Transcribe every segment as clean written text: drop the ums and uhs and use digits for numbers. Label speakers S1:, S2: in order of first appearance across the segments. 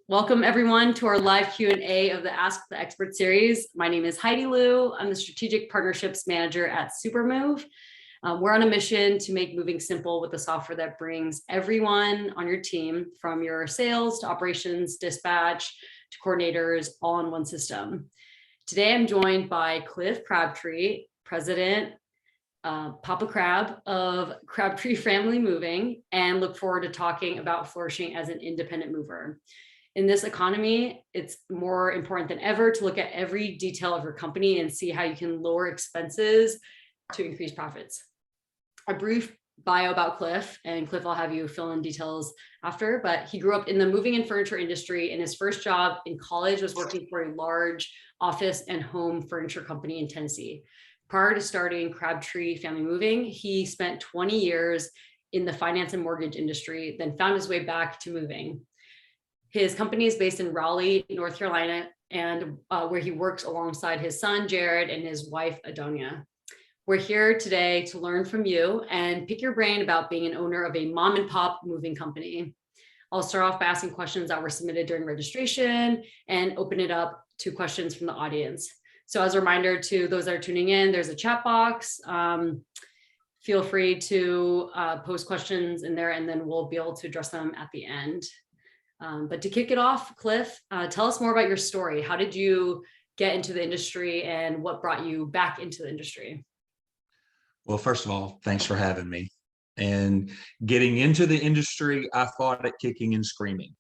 S1: Welcome everyone to our live Q&A of the Ask the Expert series. My name is Heidi Liu. I'm the Strategic Partnerships Manager at Supermove. We're on a mission to make moving simple with the software that brings everyone on your team, from your sales to operations, dispatch to coordinators, all in one system. Today, I'm joined by Cliff Crabtree, President, Papa Crab of Crabtree Family Moving, and look forward to talking about flourishing as an independent mover. In this economy, it's more important than ever to look at every detail of your company and see how you can lower expenses to increase profits. A brief bio about Cliff, and Cliff, I'll have you fill in details after, but he grew up in the moving and furniture industry, and his first job in college was working for a large office and home furniture company in Tennessee. Prior to starting Crabtree Family Moving, he spent 20 years in the finance and mortgage industry, then found his way back to moving. His company is based in Raleigh, North Carolina, and where he works alongside his son, Jared, and his wife, Adonia. We're here today to learn from you and pick your brain about being an owner of a mom and pop moving company. I'll start off by asking questions that were submitted during registration and open it up to questions from the audience. So as a reminder to those that are tuning in, there's a chat box. Feel free to post questions in there, and then we'll be able to address them at the end. But to kick it off, Cliff, tell us more about your story. How did you get into the industry and what brought you back into the industry?
S2: Well, first of all, thanks for having me. And getting into the industry, I fought it kicking and screaming.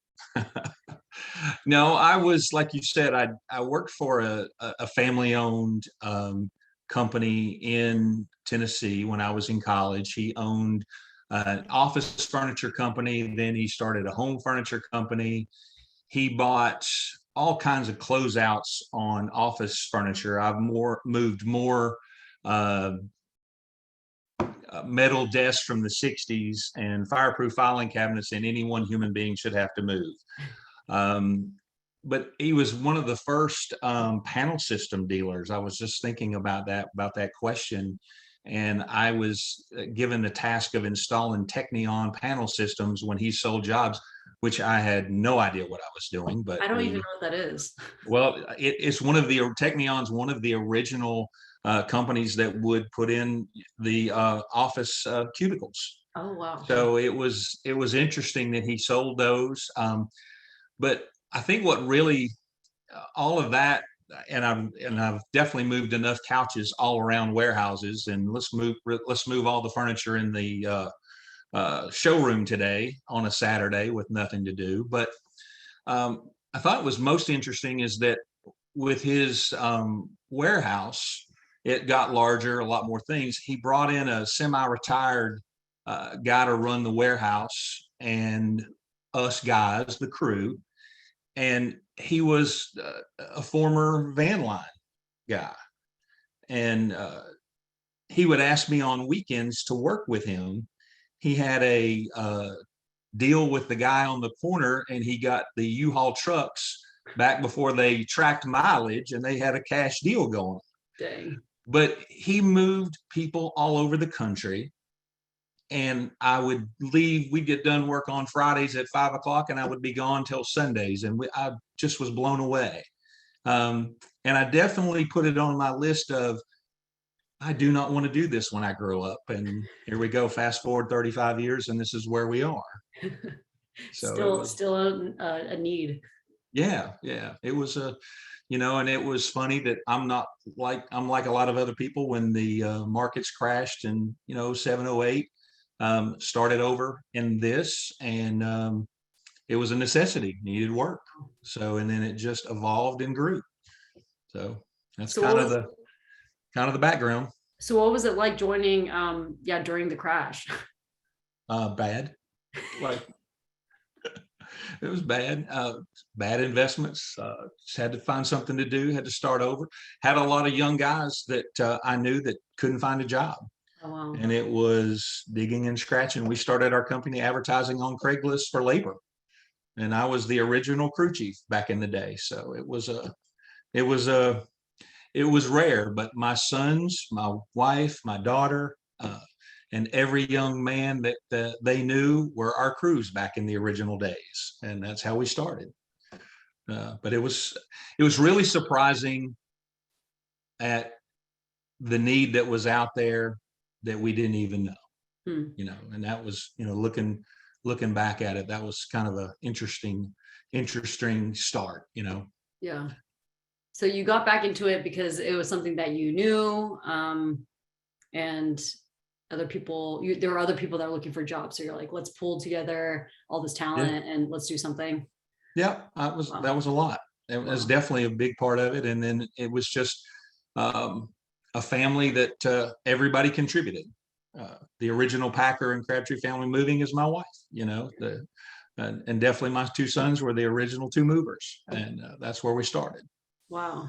S2: No, I was, like you said, I worked for a family-owned company in Tennessee when I was in college. He owned an office furniture company. Then he started a home furniture company. He bought all kinds of closeouts on office furniture. I've moved more metal desks from the 60s and fireproof filing cabinets than any one human being should have to move. But he was one of the first panel system dealers. I was just thinking about that question. And I was given the task of installing Technion panel systems when he sold jobs, which I had no idea what I was doing. But
S1: I don't even know what that is.
S2: Well, it's one of the Technion's one of the original companies that would put in the office cubicles.
S1: Oh wow!
S2: So it was interesting that he sold those. But I think what really all of that. And I've definitely moved enough couches all around warehouses, and let's move all the furniture in the showroom today on a Saturday with nothing to do. But I thought it was most interesting is that with his warehouse, it got larger, a lot more things. He brought in a semi-retired guy to run the warehouse, and us guys, the crew, and he was a former van line guy, and he would ask me on weekends to work with him. He had a deal with the guy on the corner, and he got the U-Haul trucks back before they tracked mileage, and they had a cash deal going.
S1: Dang.
S2: But he moved people all over the country. And I would leave, we'd get done work on Fridays at 5 o'clock, and I would be gone till Sundays. And I just was blown away. And I definitely put it on my list of, I do not want to do this when I grow up. And here we go, fast forward 35 years, and this is where we are.
S1: So still a need.
S2: Yeah. It was and it was funny that I'm like a lot of other people when the markets crashed in, 07, 08. Started over in this, and it was a necessity, needed work. So, and then it just evolved and grew. So that's kind of the background.
S1: So what was it like joining, during the crash?
S2: Bad. Like, it was bad. Bad investments. Just had to find something to do, had to start over. Had a lot of young guys that I knew that couldn't find a job.
S1: Oh, wow.
S2: And it was digging and scratching. We started our company advertising on Craigslist for labor, and I was the original crew chief back in the day. So it was rare. But my sons, my wife, my daughter, and every young man that they knew were our crews back in the original days, and that's how we started. But it was really surprising at the need that was out there that we didn't even know, and that was, looking back at it, that was kind of a interesting start.
S1: Yeah. So you got back into it because it was something that you knew, and other people, there were other people that were looking for jobs. So you're like, let's pull together all this talent and let's do something.
S2: Yeah, that was a lot. It was definitely a big part of it. And then it was just a family that everybody contributed. The original packer in Crabtree Family Moving is my wife, and definitely my two sons were the original two movers. And that's where we started.
S1: Wow.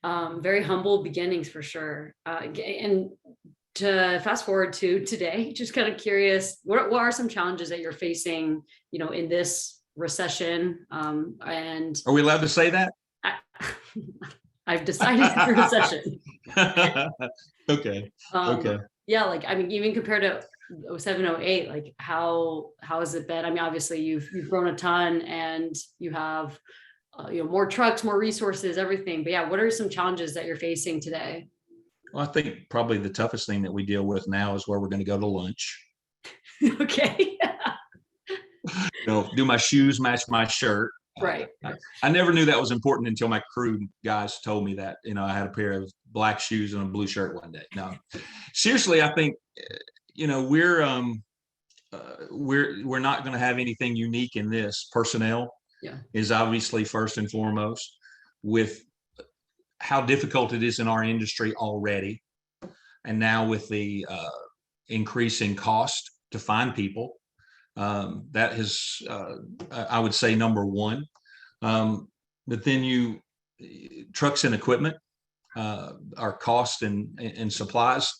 S1: Very humble beginnings for sure. And to fast forward to today, just kind of curious, what are some challenges that you're facing, in this recession? And
S2: are we allowed to say that?
S1: I've decided it's a recession.
S2: Okay. Okay.
S1: Yeah, even compared to 07, 08, how has it been? I mean, obviously you've grown a ton and you have more trucks, more resources, everything. But yeah, what are some challenges that you're facing today?
S2: Well, I think probably the toughest thing that we deal with now is where we're going to go to lunch.
S1: Okay.
S2: Do my shoes match my shirt?
S1: Right.
S2: I never knew that was important until my crew guys told me that. I had a pair of black shoes and a blue shirt one day. No, seriously, I think we're not going to have anything unique in this. Personnel is obviously first and foremost, with how difficult it is in our industry already, and now with the increase in cost to find people, that is, I would say, number one. But then trucks and equipment, our cost and supplies.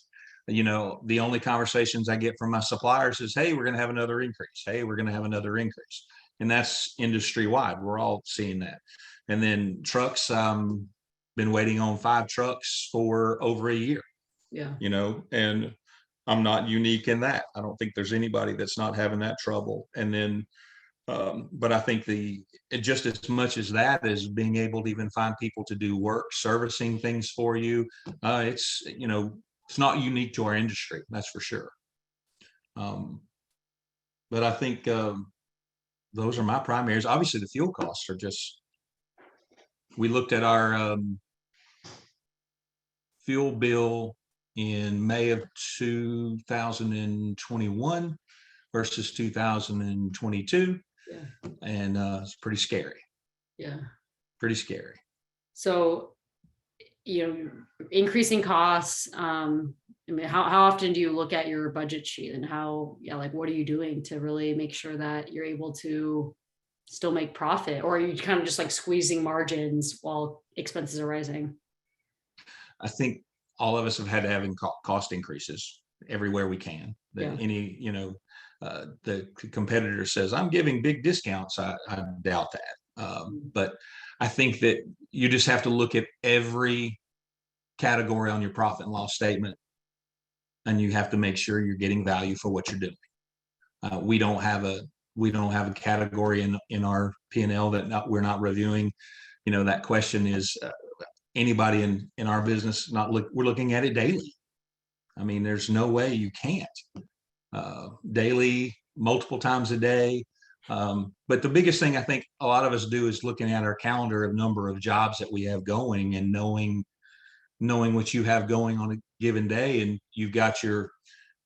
S2: The only conversations I get from my suppliers is, "Hey, we're going to have another increase. Hey, we're going to have another increase," and that's industry wide. We're all seeing that. And then trucks. Been waiting on 5 trucks for over a year.
S1: Yeah.
S2: And I'm not unique in that. I don't think there's anybody that's not having that trouble. And then, but I think just as much as that is being able to even find people to do work, servicing things for you. It's not unique to our industry, that's for sure. But I think those are my primaries. Obviously, the fuel costs are just. We looked at our fuel bill in May of 2021 versus 2022.
S1: Yeah.
S2: And it's pretty scary.
S1: Yeah.
S2: Pretty scary.
S1: So, increasing costs. I mean, how often do you look at your budget sheet, and what are you doing to really make sure that you're able to still make profit, or are you kind of just squeezing margins while expenses are rising?
S2: I think all of us have had to have cost increases everywhere we can. The competitor says, "I'm giving big discounts." I doubt that. But I think that you just have to look at every category on your profit and loss statement, and you have to make sure you're getting value for what you're doing. We don't have a category in our P&L that we're not reviewing. That question is anybody in our business we're looking at it daily. I mean, there's no way you can't daily, multiple times a day. But the biggest thing I think a lot of us do is looking at our calendar of number of jobs that we have going, and knowing what you have going on a given day, and you've got your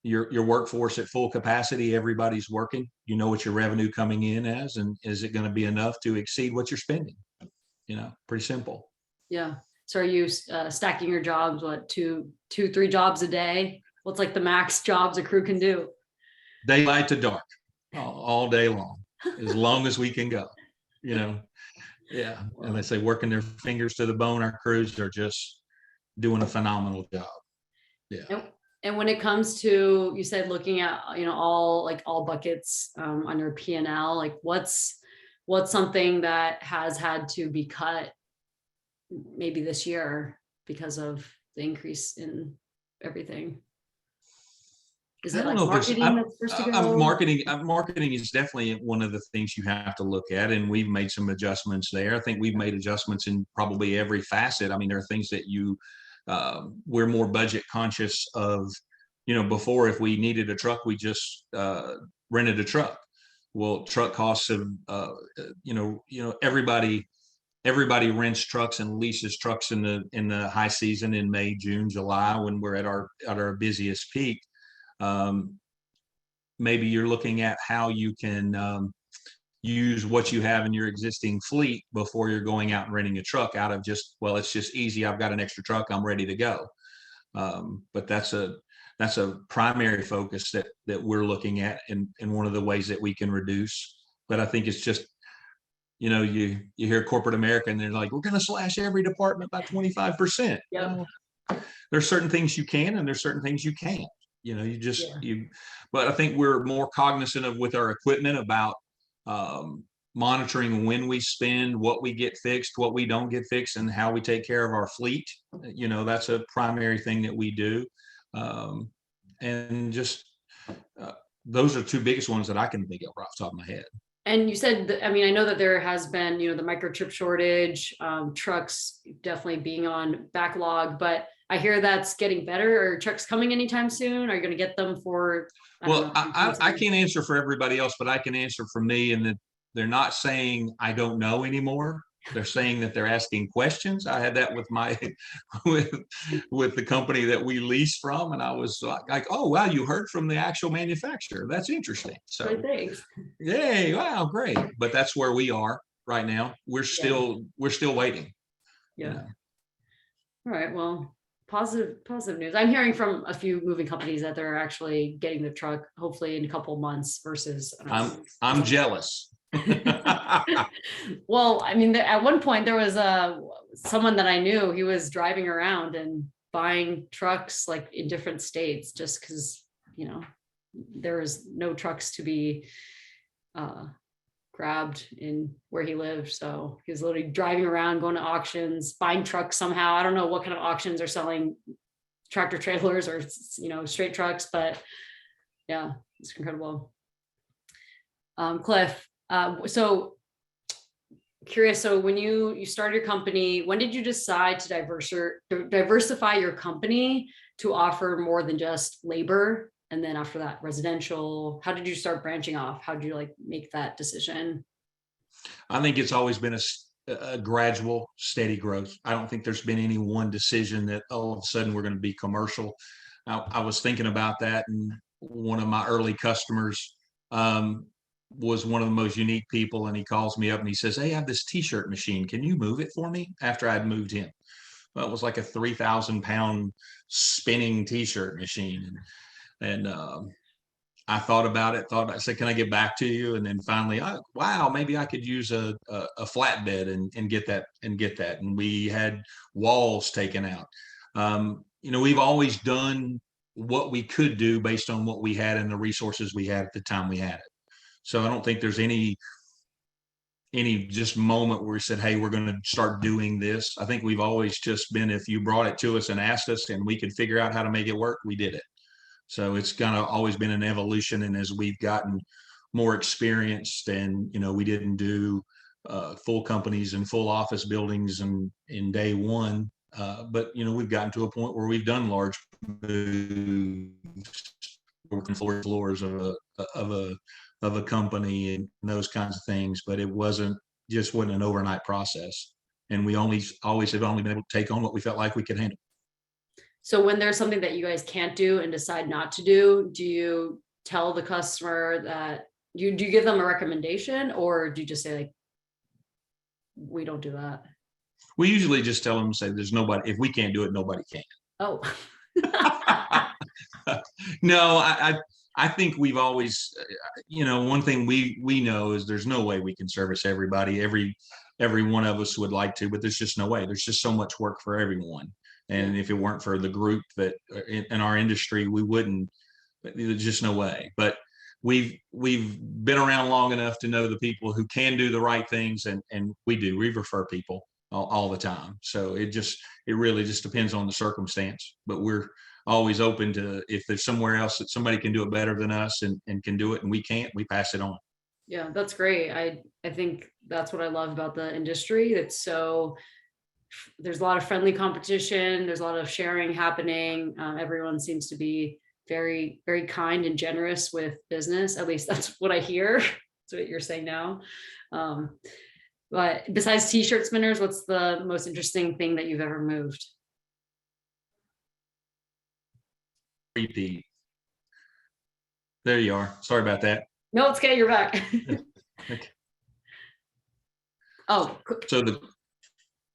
S2: workforce at full capacity. Everybody's working. You know what your revenue coming in as, and is it going to be enough to exceed what you're spending? Pretty simple. Yeah.
S1: So are you stacking your jobs? What, 3 jobs a day? What's the max jobs a crew can do?
S2: Daylight to dark, all day long, as long as we can go. Yeah. And they say working their fingers to the bone. Our crews are just doing a phenomenal job. Yeah.
S1: And when it comes to, you said looking at all buckets on your P&L, what's something that has had to be cut maybe this year because of the increase in everything? Is
S2: I
S1: it
S2: don't
S1: like
S2: know if there's
S1: marketing that's supposed to go?
S2: marketing is definitely one of the things you have to look at, and we've made some adjustments there. I think we've made adjustments in probably every facet. I mean, there are things that we're more budget conscious of. Before, if we needed a truck, we just rented a truck. Well, truck costs have everybody rents trucks and leases trucks in the high season in May, June, July, when we're at our busiest peak. Maybe you're looking at how you can use what you have in your existing fleet before you're going out and renting a truck out of just, well, it's just easy. I've got an extra truck. I'm ready to go. But that's a primary focus that we're looking at, and one of the ways that we can reduce. But I think it's just, you hear corporate America and they're like, we're going to slash every department by 25%.
S1: Yep.
S2: Well, there's certain things you can, and there's certain things you can't. But I think we're more cognizant of, with our equipment, about monitoring when we spend, what we get fixed, what we don't get fixed, and how we take care of our fleet. That's a primary thing that we do. And just those are two biggest ones that I can think of off the top of my head.
S1: And you said, I know that there has been, the microchip shortage, trucks definitely being on backlog, but I hear that's getting better. Are trucks coming anytime soon? Are you going to get them for?
S2: I can't answer for everybody else, but I can answer for me, and that they're not saying I don't know anymore. They're saying that they're asking questions. I had that with with the company that we lease from, and I was like, oh wow, you heard from the actual manufacturer. That's interesting. So
S1: thanks.
S2: Yay, wow, great. But that's where we are right now. We're still waiting.
S1: Yeah. All right. Well, positive news. I'm hearing from a few moving companies that they're actually getting the truck hopefully in a couple of months versus.
S2: I'm jealous.
S1: Well, at one point there was someone that I knew. He was driving around and buying trucks like in different states, just because there is no trucks to be grabbed in where he lived. So he was literally driving around, going to auctions, buying trucks somehow. I don't know what kind of auctions are selling tractor trailers or straight trucks, but yeah, it's incredible. Cliff, so curious. So when you started your company, when did you decide to diversify your company to offer more than just labor? And then after that, residential, how did you start branching off? How did you make that decision?
S2: I think it's always been a gradual, steady growth. I don't think there's been any one decision that all of a sudden we're going to be commercial. I was thinking about that, and one of my early customers was one of the most unique people, and he calls me up and he says, hey, I have this t-shirt machine. Can you move it for me? After I'd moved him. Well, it was like a 3,000 pound spinning t-shirt machine. And I thought about it, I said, can I get back to you? And then finally, wow, maybe I could use a flatbed and get that. And we had walls taken out. We've always done what we could do based on what we had and the resources we had at the time we had it. So I don't think there's any just moment where we said, hey, we're going to start doing this. I think we've always just been, if you brought it to us and asked us and we could figure out how to make it work, we did it. So it's kind of always been an evolution. And as we've gotten more experienced, and, we didn't do full companies and full office buildings in day one. But, we've gotten to a point where we've done large moves, working floors of a company and those kinds of things. But it wasn't an overnight process. And we always have only been able to take on what we felt like we could handle.
S1: So when there's something that you guys can't do and decide not to do you tell the customer that do you give them a recommendation, or do you just say we don't do that?
S2: We usually just tell them, say, there's nobody, if we can't do it, nobody can.
S1: Oh.
S2: No, I think we've always, one thing we know is there's no way we can service everybody. Every one of us would like to, but there's just no way. There's just so much work for everyone. And if it weren't for the group that in our industry, we wouldn't. There's just no way. But we've been around long enough to know the people who can do the right things, and we refer people all the time. So it really just depends on the circumstance. But we're always open to, if there's somewhere else that somebody can do it better than us and can do it and we can't, we pass it on.
S1: Yeah, that's great. I think that's what I love about the industry. There's a lot of friendly competition. There's a lot of sharing happening. Everyone seems to be very, very kind and generous with business. At least that's what I hear. That's what you're saying now. But besides t-shirt spinners, what's the most interesting thing that you've ever moved?
S2: Repeat. There you are. Sorry about that.
S1: No, it's okay. You're back.
S2: Okay.
S1: Oh,
S2: So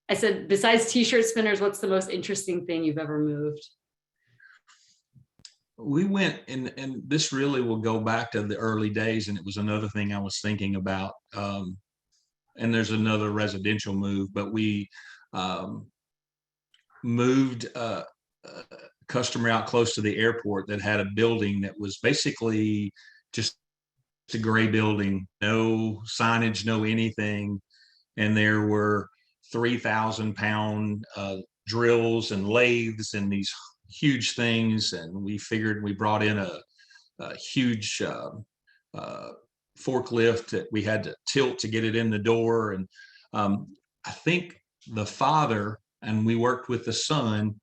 S1: I said, besides t-shirt spinners, what's the most interesting thing you've ever moved?
S2: we went, and this really will go back to the early days, and it was another thing I was thinking about. And there's another residential move, but we moved a customer out close to the airport that had a building that was basically just a gray building, no signage, no anything. And there were 3,000-pound drills and lathes and these huge things. And we figured, we brought in a huge forklift that we had to tilt to get it in the door. And I think the father, and we worked with the son,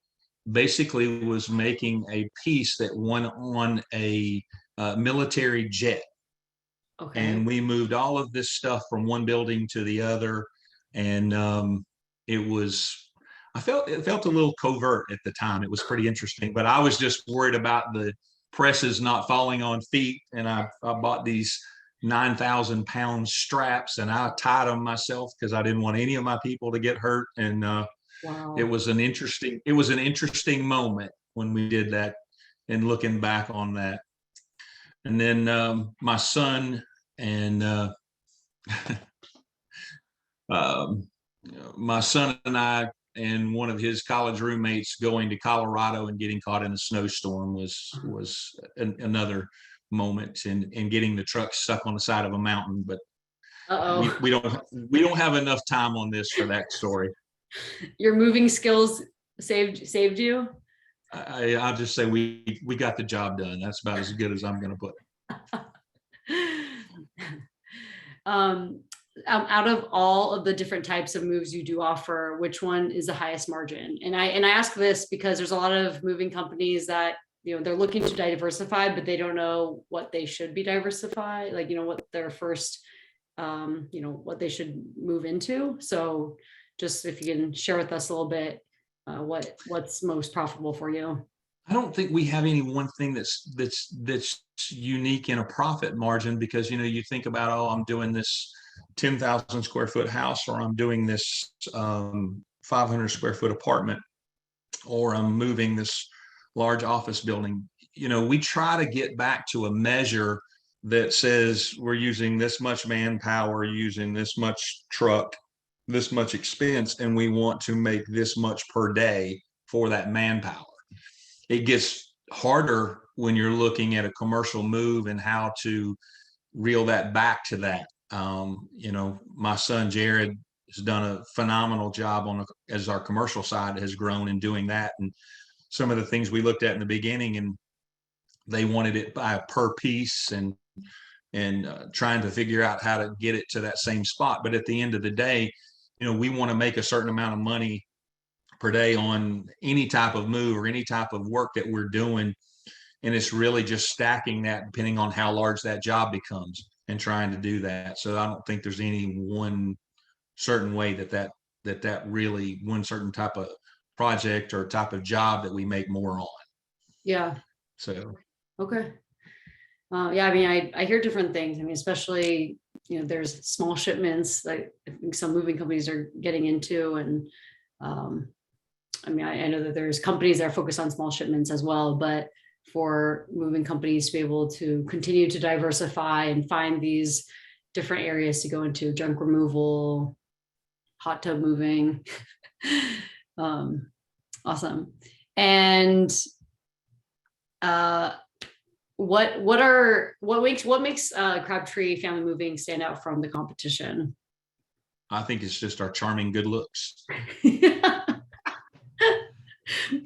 S2: basically was making a piece that went on a military jet.
S1: Okay.
S2: And we moved all of this stuff from one building to the other. And it felt a little covert at the time. It was pretty interesting, but I was just worried about the presses not falling on feet. And I bought these 9,000-pound straps, and I tied them myself because I didn't want any of my people to get hurt. And
S1: Wow.
S2: it was an interesting moment when we did that, and looking back on that. And then my son and my son and I and one of his college roommates going to Colorado and getting caught in a snowstorm was another moment, and getting the truck stuck on the side of a mountain. But we don't have enough time on this for that story.
S1: Your moving skills saved you?
S2: I'll just say we got the job done. That's about as good as I'm going to put it.
S1: Out of all of the different types of moves you do offer, which one is the highest margin? And I ask this because there's a lot of moving companies that, they're looking to diversify, but they don't know what they should be diversify, like, what their first, what they should move into. So just if you can share with us a little bit, what's most profitable for you?
S2: I don't think we have any one thing that's unique in a profit margin, because you think about, oh, I'm doing this 10,000 square foot house, or I'm doing this 500 square foot apartment, or I'm moving this large office building. We try to get back to a measure that says we're using this much manpower, using this much truck, this much expense, and we want to make this much per day for that manpower. It gets harder when you're looking at a commercial move and how to reel that back to that. My son Jared has done a phenomenal job as our commercial side has grown in doing that. And some of the things we looked at in the beginning, and they wanted it by a per piece, and trying to figure out how to get it to that same spot. But at the end of the day, we want to make a certain amount of money per day on any type of move or any type of work that we're doing. And it's really just stacking that depending on how large that job becomes, and trying to do that. So I don't think there's any one certain way that really one certain type of project or type of job that we make more on.
S1: Yeah.
S2: So.
S1: Okay. Yeah. I mean, I hear different things. I mean, especially, there's small shipments that I think some moving companies are getting into. And I mean, I know that there's companies that are focused on small shipments as well, but for moving companies to be able to continue to diversify and find these different areas to go into, junk removal, hot tub moving. Awesome. And what makes Crabtree Family Moving stand out from the competition?
S2: I think it's just our charming good looks.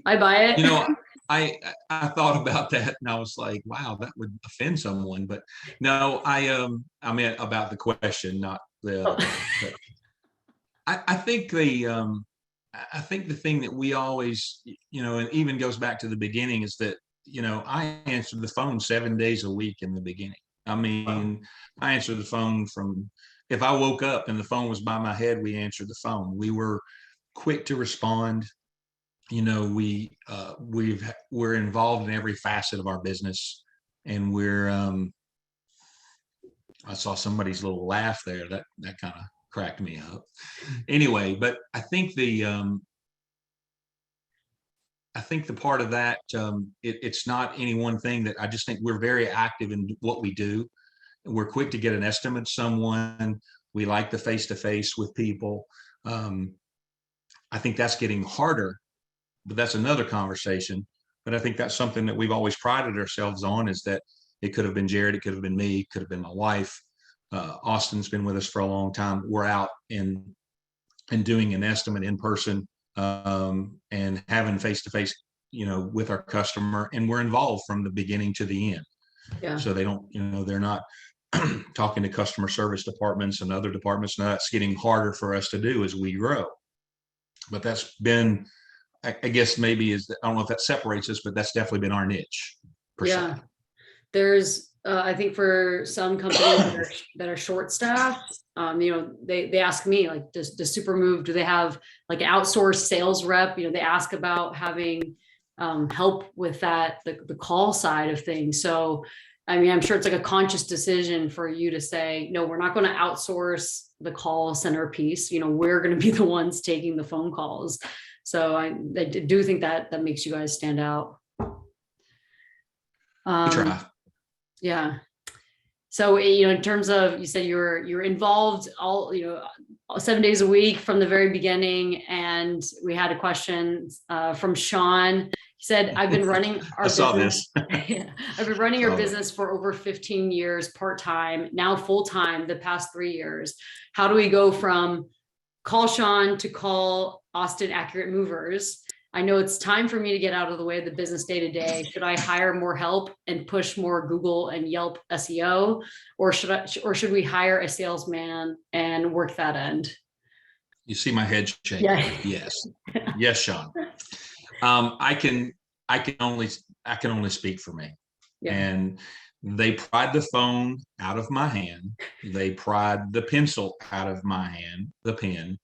S1: I buy it.
S2: I I thought about that and I was like, wow, that would offend someone. But no, I meant about the question, not the
S1: Oh.
S2: other way. But I think the thing that we always, and even goes back to the beginning is that, I answered the phone 7 days a week in the beginning. I
S1: Wow.
S2: mean, I answered the phone from, if I woke up and the phone was by my head, we answered the phone. We were quick to respond. We're involved in every facet of our business, and I saw somebody's little laugh there that kind of cracked me up. Anyway, but I think the part of that, it's not any one thing. That I just think we're very active in what we do. We're quick to get an estimate of someone. We like the face to face with people. Um, I think that's getting harder, but that's another conversation. But I think that's something that we've always prided ourselves on, is that it could have been Jared, it could have been me, it could have been my wife. Austin's been with us for a long time. We're out and doing an estimate in person, and having face to face, with our customer, and we're involved from the beginning to the end.
S1: Yeah.
S2: So they don't, they're not talking to customer service departments and other departments. Now that's getting harder for us to do as we grow. But that's been, I guess maybe I don't know if that separates us, but that's definitely been our niche per se.
S1: Yeah. There's, I think for some companies that are short staffed, they ask me, like, does Supermove, do they have like an outsourced sales rep? They ask about having help with that, the call side of things. So, I mean, I'm sure it's like a conscious decision for you to say, no, we're not going to outsource the call center piece. We're going to be the ones taking the phone calls. So I do think that makes you guys stand out.
S2: We try.
S1: Yeah. So, in terms of, you said you're involved all 7 days a week from the very beginning. And we had a question from Sean. He said, I've been running our
S2: I saw
S1: business.
S2: this.
S1: Yeah, I've been running our business for over 15 years, part-time, now full-time the past 3 years. How do we go from call Sean to call Austin Accurate Movers? I know it's time for me to get out of the way of the business day to day. Should I hire more help and push more Google and Yelp SEO, or should we hire a salesman and work that end?
S2: You see my head shaking.
S1: Yeah.
S2: Yes. Yes, Sean. I can only speak for me.
S1: Yeah.
S2: And they pried the phone out of my hand. They pried the pencil out of my hand, the pen,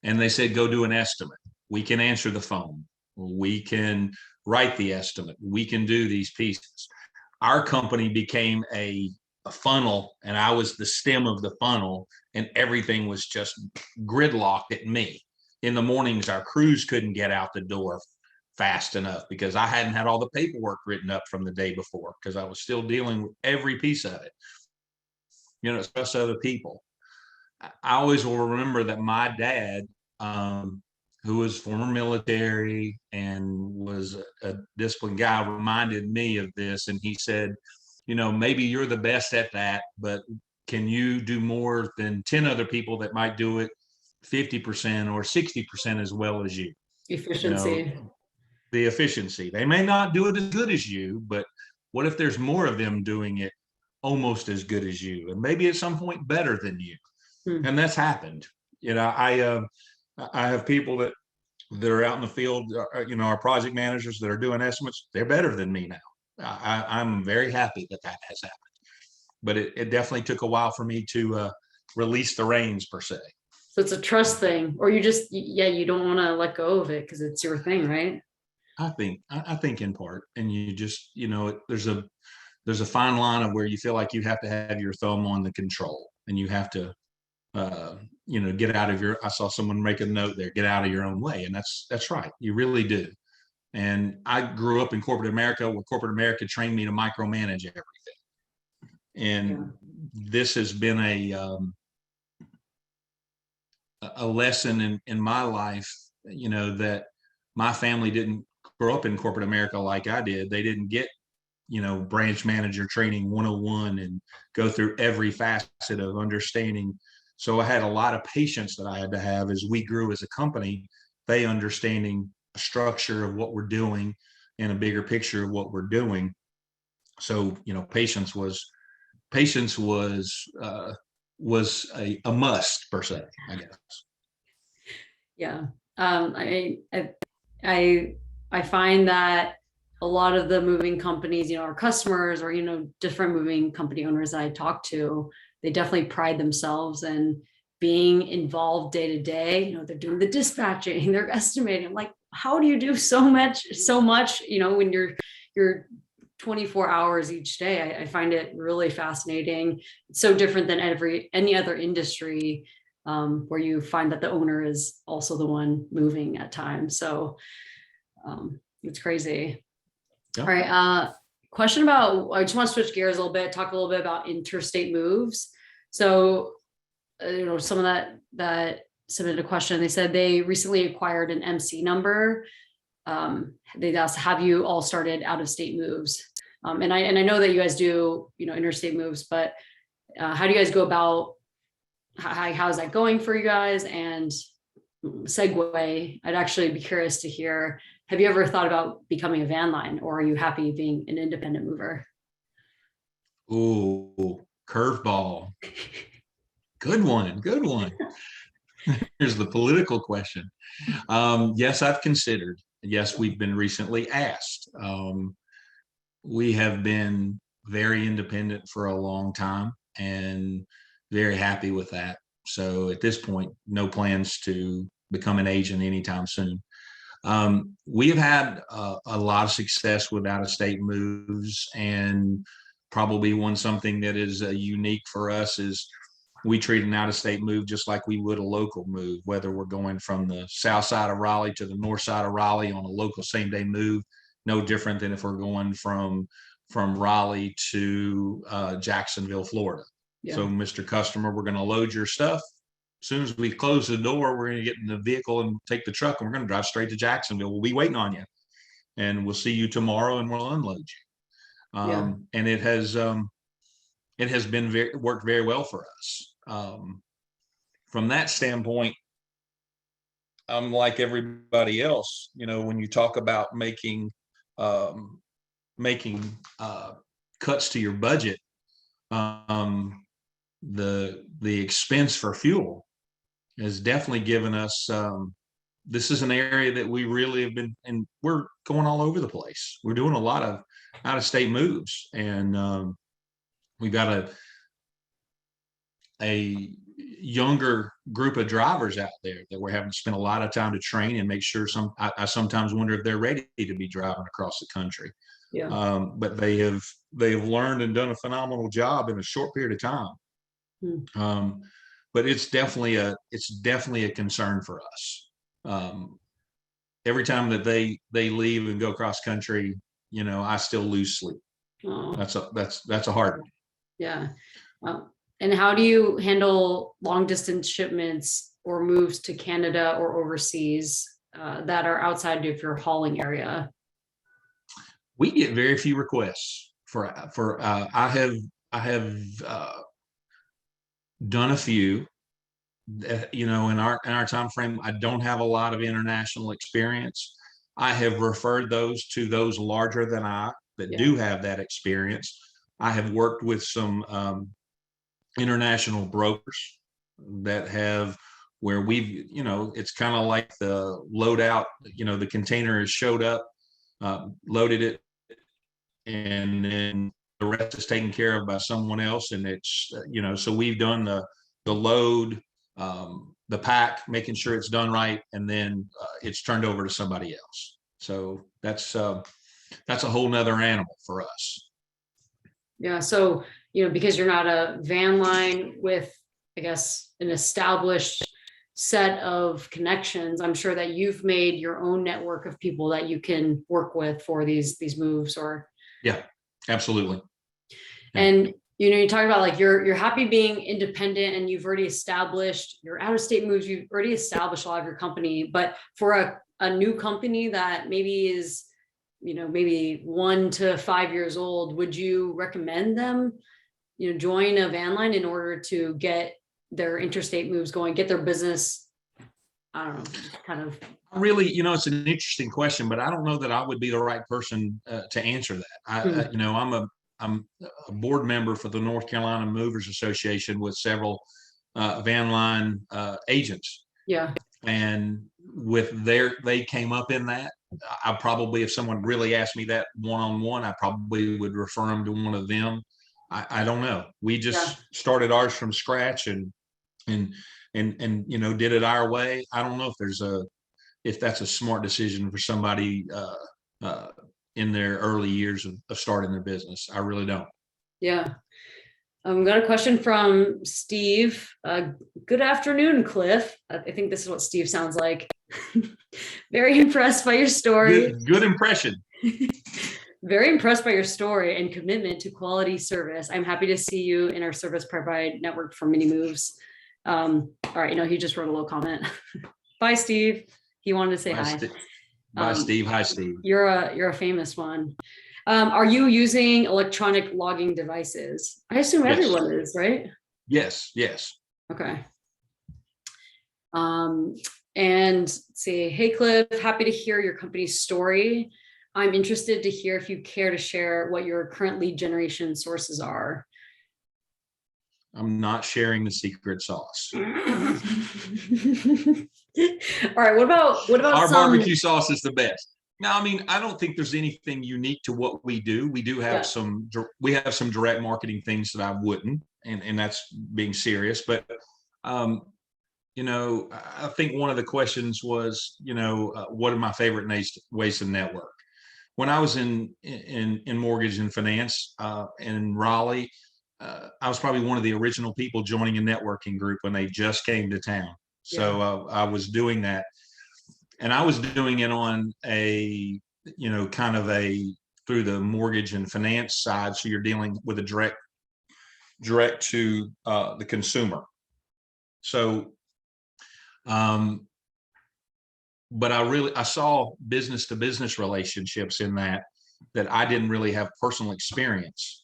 S2: and they said, go do an estimate. We can answer the phone. We can write the estimate. We can do these pieces. Our company became a funnel, and I was the stem of the funnel, and everything was just gridlocked at me. In the mornings, our crews couldn't get out the door fast enough because I hadn't had all the paperwork written up from the day before, because I was still dealing with every piece of it. It's just other people. I always will remember that my dad, who was former military and was a disciplined guy, reminded me of this. And he said, maybe you're the best at that, but can you do more than 10 other people that might do it 50% or 60% as well as you?
S1: Efficiency.
S2: The efficiency. They may not do it as good as you, but what if there's more of them doing it almost as good as you, and maybe at some point better than you? And that's happened. I have people that are out in the field, our project managers that are doing estimates. They're better than me now. I'm very happy that has happened, but it definitely took a while for me to release the reins per se.
S1: So it's a trust thing, or you just, you don't want to let go of it because it's your thing, right?
S2: I think in part, and you just, there's a fine line of where you feel like you have to have your thumb on the control, and you have to, get out of I saw someone make a note there, get out of your own way. And that's right. You really do. And I grew up in corporate America, where corporate America trained me to micromanage everything. And this has been a lesson in my life, that my family didn't grow up in corporate America like I did. They didn't get, branch manager training 101 and go through every facet of understanding. So I had a lot of patience that I had to have as we grew as a company, they understanding a structure of what we're doing, and a bigger picture of what we're doing. So, patience was a must per se, I guess.
S1: Yeah. I find that a lot of the moving companies, our customers or, different moving company owners I talk to, they definitely pride themselves in being involved day to day. They're doing the dispatching, they're estimating. I'm like, how do you do so much, when you're 24 hours each day? I find it really fascinating. It's so different than any other industry, where you find that the owner is also the one moving at times. So it's crazy.
S2: Yeah.
S1: All right. Question about, I just want to switch gears a little bit, talk a little bit about interstate moves. So, someone that submitted a question, they said they recently acquired an MC number. They asked, have you all started out of state moves? And I know that you guys do, interstate moves, but how do you guys go about, how's that going for you guys? And segue, I'd actually be curious to hear, have you ever thought about becoming a van line, or are you happy being an independent mover?
S2: Ooh, curveball. Good one. Here's the political question. Yes, I've considered. Yes, we've been recently asked. We have been very independent for a long time and very happy with that. So at this point, no plans to become an agent anytime soon. We have had a lot of success with out-of-state moves, and probably something that is unique for us is we treat an out-of-state move just like we would a local move, whether we're going from the south side of Raleigh to the north side of Raleigh on a local same-day move. No different than if we're going from Raleigh to Jacksonville, Florida. Yeah. So, Mr. Customer, we're going to load your stuff. As soon as we close the door, we're going to get in the vehicle and take the truck, and we're going to drive straight to Jacksonville. We'll be waiting on you, and we'll see you tomorrow, and we'll unload you. And it has been worked very well for us. From that standpoint, I'm like everybody else. When you talk about making cuts to your budget, the expense for fuel has definitely given us, this is an area that we really have been, and we're going all over the place. We're doing a lot of out-of-state moves, and we got a younger group of drivers out there that we're having to spend a lot of time to train and make sure I sometimes wonder if they're ready to be driving across the country. Yeah. But they've learned and done a phenomenal job in a short period of time. But it's definitely a concern for us. Every time that they leave and go cross country, I still lose sleep. Oh. That's a hard one.
S1: Yeah. And how do you handle long distance shipments or moves to Canada or overseas that are outside of your hauling area?
S2: We get very few requests for I have done a few. In our time frame, I don't have a lot of international experience. I have referred those to those larger than I that do have that experience. I have worked with some international brokers that have, where we've, it's kind of like the loadout, the container has showed up, loaded it, and then the rest is taken care of by someone else. And it's, so we've done the load, the pack, making sure it's done right, and then it's turned over to somebody else. So that's a whole nother animal for us.
S1: Yeah. So, because you're not a van line with, I guess, an established set of connections, I'm sure that you've made your own network of people that you can work with for these moves. Or
S2: yeah, absolutely. Yeah.
S1: And you talk about like you're happy being independent, and you've already established your out-of-state moves. You've already established a lot of your company, but for a new company that maybe is, maybe 1 to 5 years old, would you recommend them, join a van line in order to get their interstate moves going, get their business I don't know, just kind of.
S2: Really, it's an interesting question, but I don't know that I would be the right person to answer that. I'm a board member for the North Carolina Movers Association with several van line agents,
S1: Yeah.
S2: and they came up in that. I probably, if someone really asked me that one-on-one, I probably would refer them to one of them. I don't know. We just started ours from scratch and did it our way. I don't know if that's a smart decision for somebody in their early years of starting their business. I really don't.
S1: Yeah. Got a question from Steve. Good afternoon, Cliff. I think this is what Steve sounds like. Very impressed by your story.
S2: Good impression.
S1: Very impressed by your story and commitment to quality service. I'm happy to see you in our service provide network for mini moves. All right, he just wrote a little comment. Bye, Steve. He wanted to say hi.
S2: Bye, Steve. Hi, Steve.
S1: You're a famous one. Are you using electronic logging devices? I assume everyone is, right?
S2: Yes.
S1: Okay. And let's see, hey, Cliff, happy to hear your company's story. I'm interested to hear if you care to share what your current lead generation sources are.
S2: I'm not sharing the secret sauce.
S1: All right. What about
S2: our barbecue sauce is the best? Now, I don't think there's anything unique to what we do. We do have some direct marketing things that I wouldn't, and that's being serious. But, I think one of the questions was, what are my favorite ways to network? When I was in mortgage and finance in Raleigh, I was probably one of the original people joining a networking group when they just came to town. So I was doing that. And I was doing it on through the mortgage and finance side. So you're dealing with a direct to the consumer. So, but I saw business to business relationships in that I didn't really have personal experience.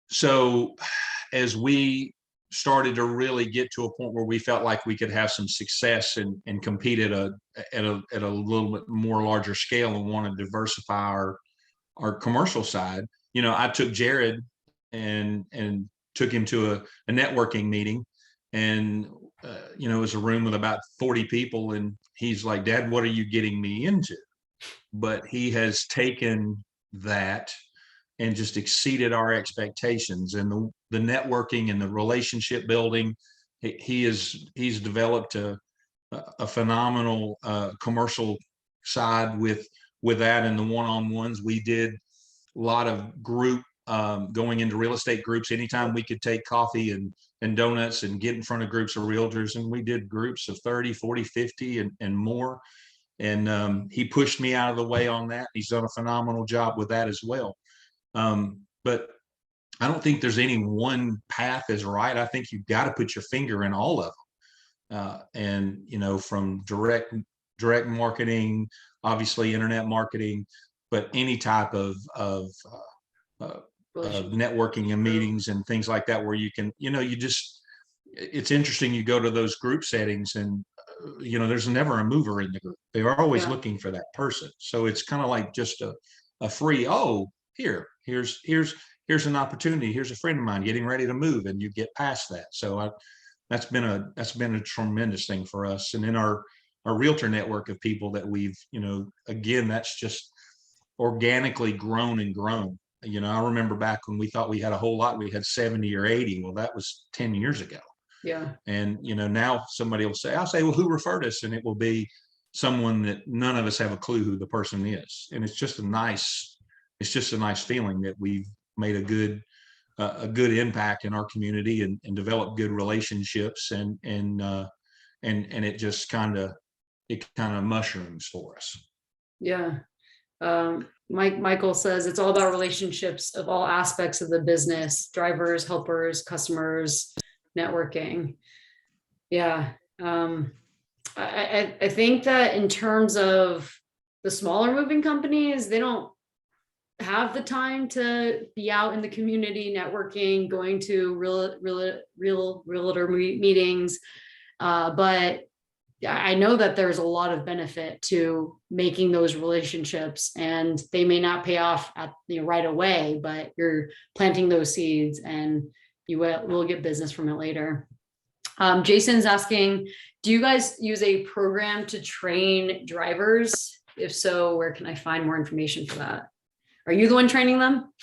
S2: So as we started to really get to a point where we felt like we could have some success and compete at a little bit more larger scale and want to diversify our commercial side, I took Jared and took him to a networking meeting, and it was a room with about 40 people, and he's like, Dad, what are you getting me into? But he has taken that and just exceeded our expectations, and the networking and the relationship building. He's developed a phenomenal commercial side with that, and the one-on-ones. We did a lot of group going into real estate groups. Anytime we could take coffee and donuts and get in front of groups of realtors, and we did groups of 30, 40, 50 and more. And he pushed me out of the way on that. He's done a phenomenal job with that as well. But I don't think there's any one path is right. I think you've got to put your finger in all of them. And, from direct marketing, obviously internet marketing, but any type of networking and meetings and things like that, where you can, it's interesting. You go to those group settings and, there's never a mover in the group. They're always looking for that person. So it's kind of like just a free, here's an opportunity. Here's a friend of mine getting ready to move, and you get past that. So that's been a tremendous thing for us. And in our realtor network of people that we've, again, that's just organically grown and grown. I remember back when we thought we had a whole lot, we had 70 or 80. Well, that was 10 years ago.
S1: Yeah.
S2: And, now somebody will say, I'll say, well, who referred us? And it will be someone that none of us have a clue who the person is. And it's just a nice feeling that we've made a good impact in our community and developed good relationships, and it just kind of mushrooms for us.
S1: Yeah. Michael says it's all about relationships of all aspects of the business: drivers, helpers, customers, networking. Yeah. I think that in terms of the smaller moving companies, they don't have the time to be out in the community networking, going to real realtor meetings. But yeah, I know that there's a lot of benefit to making those relationships, and they may not pay off at right away, but you're planting those seeds and you will get business from it later. Jason's asking, do you guys use a program to train drivers? If so, where can I find more information for that? Are you the one training them?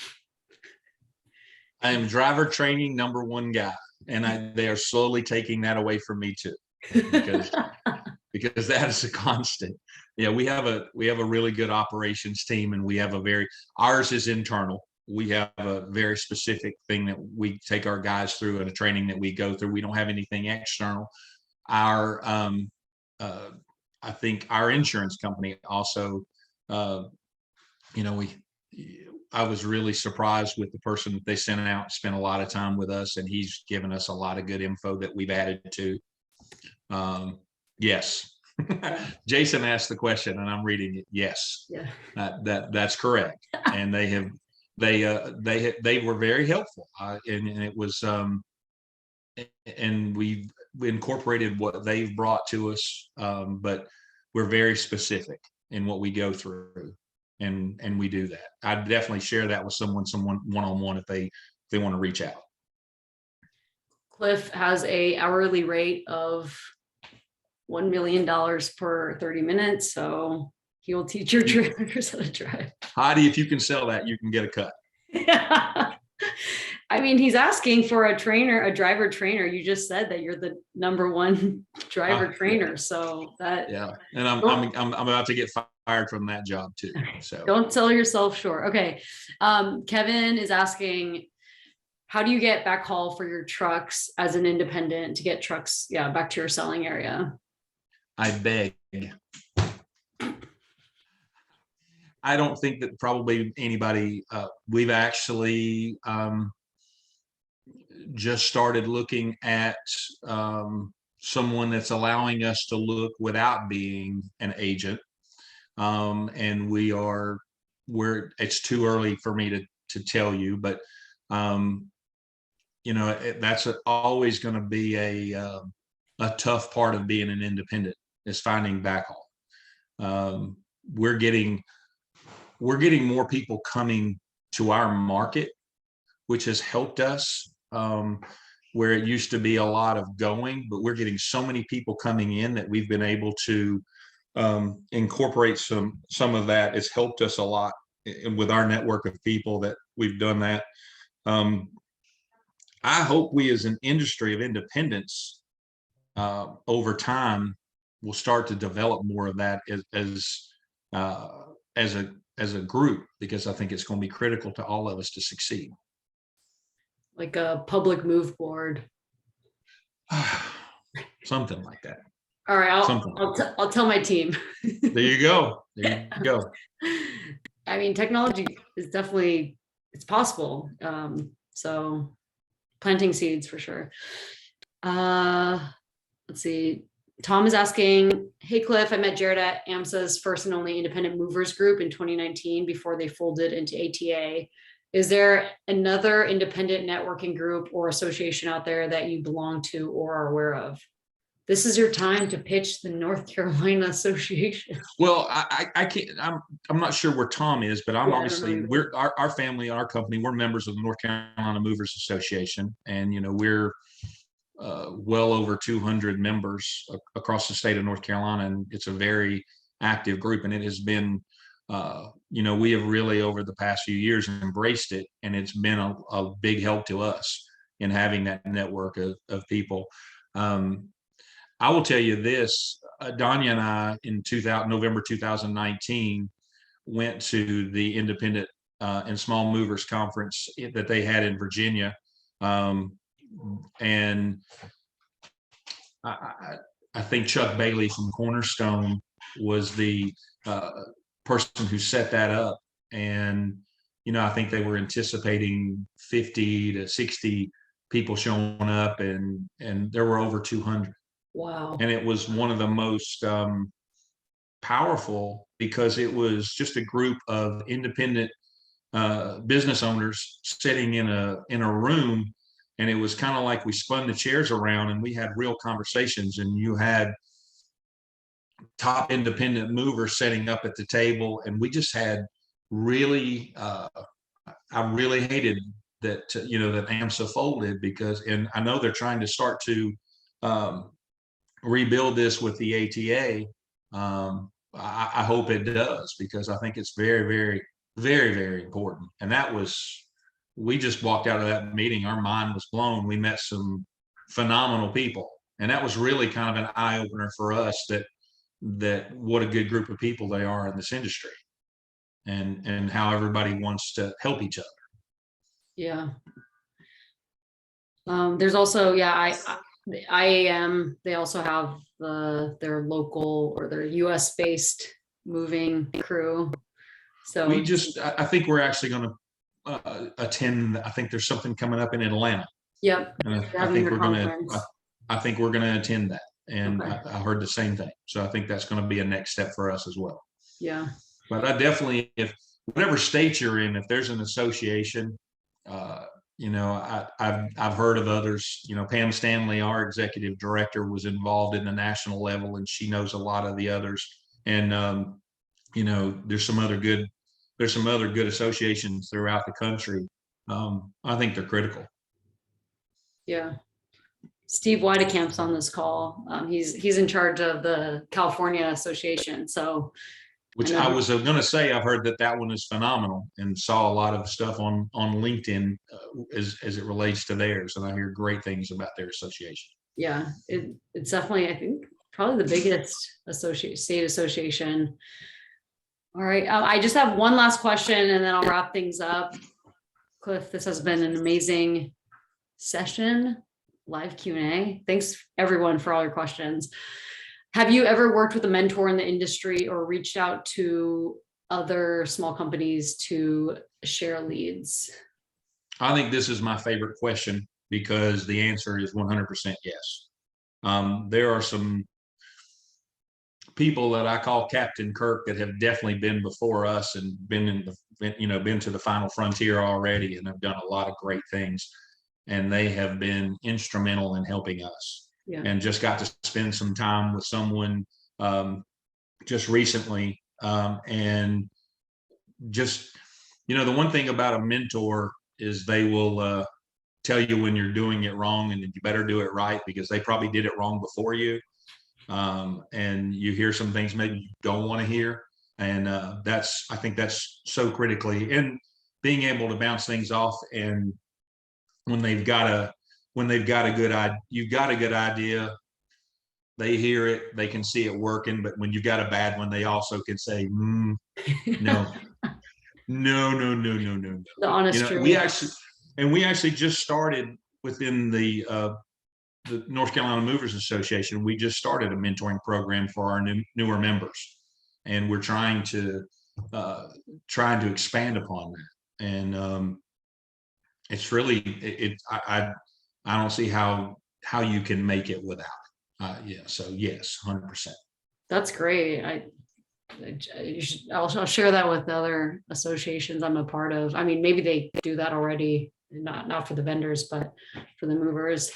S2: I am driver training #1 guy, and they are slowly taking that away from me too, because that is a constant. Yeah, we have a really good operations team, and we have ours is internal. We have a very specific thing that we take our guys through, and a training that we go through. We don't have anything external. Our I think our insurance company also, I was really surprised with the person that they sent out, spent a lot of time with us, and he's given us a lot of good info that we've added to. Yes. Jason asked the question and I'm reading it. Yes,
S1: yeah.
S2: That's correct. And they were very helpful. And it was, and we incorporated what they've brought to us. But we're very specific in what we go through, and we do that. I'd definitely share that with someone one-on-one if they want to reach out.
S1: Cliff has a hourly rate of $1 million per 30 minutes. So he will teach your drivers how to drive.
S2: Heidi, if you can sell that, you can get a cut.
S1: Yeah. I mean, he's asking for a driver trainer. You just said that you're the #1 driver trainer. So that,
S2: yeah. And I'm about to get fired from that job too. So
S1: don't sell yourself short. Okay. Kevin is asking, how do you get backhaul for your trucks as an independent to get trucks, back to your selling area?
S2: I beg. I don't think that probably anybody, we've actually just started looking at someone that's allowing us to look without being an agent. And it's too early for me to tell you, but that's always going to be a tough part of being an independent, is finding backhaul. We're getting more people coming to our market, which has helped us, where it used to be a lot of going, but we're getting so many people coming in that we've been able to incorporate some of that. It's helped us a lot with our network of people that we've done that. I hope we, as an industry of independents, over time, will start to develop more of that as a group, because I think it's going to be critical to all of us to succeed.
S1: Like a public move board.
S2: Something like that.
S1: All right, I'll tell my team.
S2: There you go. There you go.
S1: I mean, technology is definitely, it's possible. So planting seeds for sure. Let's see. Tom is asking, hey Cliff, I met Jared at AMSA's first and only independent movers group in 2019 before they folded into ATA. Is there another independent networking group or association out there that you belong to or are aware of? This is your time to pitch the North Carolina Association.
S2: Well, I can't, I'm not sure where Tom is, but I'm obviously, our family, our company, we're members of the North Carolina Movers Association. And, we're well over 200 members across the state of North Carolina. And it's a very active group, and it has been, we have really over the past few years embraced it, and it's been a big help to us in having that network of people. I will tell you this, Danya and I in November 2019 went to the Independent and Small Movers Conference that they had in Virginia. And I think Chuck Bailey from Cornerstone was the person who set that up. And, I think they were anticipating 50 to 60 people showing up, and there were over 200.
S1: Wow.
S2: And it was one of the most powerful, because it was just a group of independent business owners sitting in a room, and it was kind of like we spun the chairs around and we had real conversations, and you had top independent movers setting up at the table, and we just had really, I really hated that, that AMSA folded, because, and I know they're trying to start to rebuild this with the ATA. I hope it does, because I think it's very, very, very, very important. And we just walked out of that meeting, our mind was blown. We met some phenomenal people, and that was really kind of an eye opener for us, that what a good group of people they are in this industry, and how everybody wants to help each other.
S1: Yeah. There's also, the IAM, they also have their local or their US based moving crew. So
S2: I think we're actually going to attend. I think there's something coming up in Atlanta.
S1: Yep.
S2: And I think we're going to attend that. And okay. I heard the same thing. So I think that's going to be a next step for us as well.
S1: Yeah.
S2: But I definitely, if whatever state you're in, if there's an association, I've heard of others. Pam Stanley, our executive director, was involved in the national level, and she knows a lot of the others. And there's some other good associations throughout the country. I think they're critical.
S1: Yeah. Steve Weidecamp's on this call. He's in charge of the California Association. So,
S2: which I was going to say, I've heard that one is phenomenal, and saw a lot of stuff on LinkedIn as it relates to theirs, and I hear great things about their association.
S1: Yeah, it's definitely, I think, probably the biggest state association. All right, I just have one last question, and then I'll wrap things up. Cliff, this has been an amazing session, live Q&A. Thanks everyone for all your questions. Have you ever worked with a mentor in the industry or reached out to other small companies to share leads?
S2: I think this is my favorite question, because the answer is 100% yes. There are some people that I call Captain Kirk that have definitely been before us and been to the final frontier already, and have done a lot of great things. And they have been instrumental in helping us. Yeah. And just got to spend some time with someone just recently. And just, the one thing about a mentor is they will tell you when you're doing it wrong, and you better do it right, because they probably did it wrong before you. And you hear some things maybe you don't want to hear. And I think that's so critically, and being able to bounce things off. And when they've got a you've got a good idea, they hear it, they can see it working. But when you've got a bad one, they also can say, no, no. The
S1: honest truth.
S2: We actually just started within the North Carolina Movers Association. We just started a mentoring program for our newer members, and we're trying to expand upon that. And it's really, I don't see how you can make it without. So yes, 100%.
S1: That's great. I'll share that with the other associations I'm a part of. I mean, maybe they do that already, not for the vendors, but for the movers.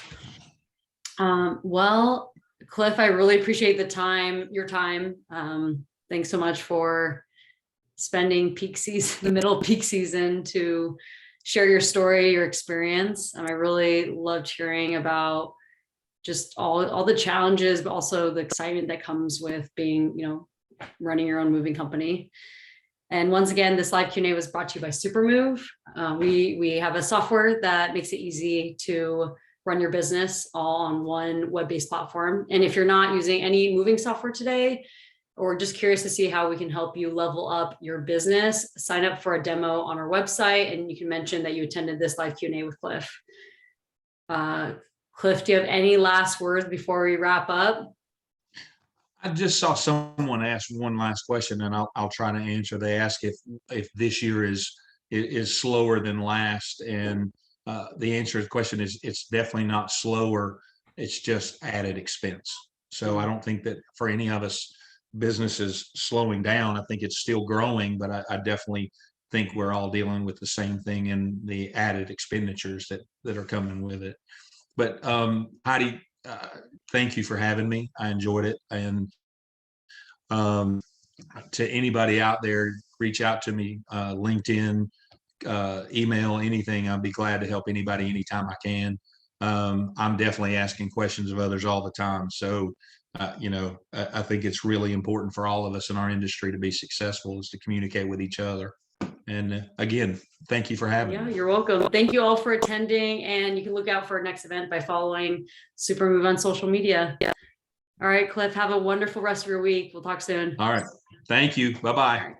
S1: Well, Cliff, I really appreciate your time. Thanks so much for spending the middle of peak season to share your story, your experience. And I really loved hearing about just all the challenges, but also the excitement that comes with being, running your own moving company. And once again, this live Q&A was brought to you by Supermove. We have a software that makes it easy to run your business all on one web-based platform. And if you're not using any moving software today, or just curious to see how we can help you level up your business, sign up for a demo on our website, and you can mention that you attended this live Q&A with Cliff. Cliff, do you have any last words before we wrap up?
S2: I just saw someone ask one last question, and I'll try to answer. They ask if this year is slower than last, and the answer to the question is it's definitely not slower. It's just added expense. So I don't think that for any of us, business is slowing down. I think it's still growing, but I definitely think we're all dealing with the same thing, and the added expenditures that are coming with it. But Heidi, thank you for having me. I enjoyed it, and To anybody out there, reach out to me, LinkedIn, email, anything. I'll be glad to help anybody anytime I can. I'm definitely asking questions of others all the time. So, I think it's really important for all of us in our industry to be successful is to communicate with each other. And again, thank you for having me.
S1: You're welcome. Thank you all for attending, and you can look out for our next event by following Supermove on social media. All right, Cliff, have a wonderful rest of your week. We'll talk soon.
S2: All right. Thank you. Bye-bye.
S1: All right.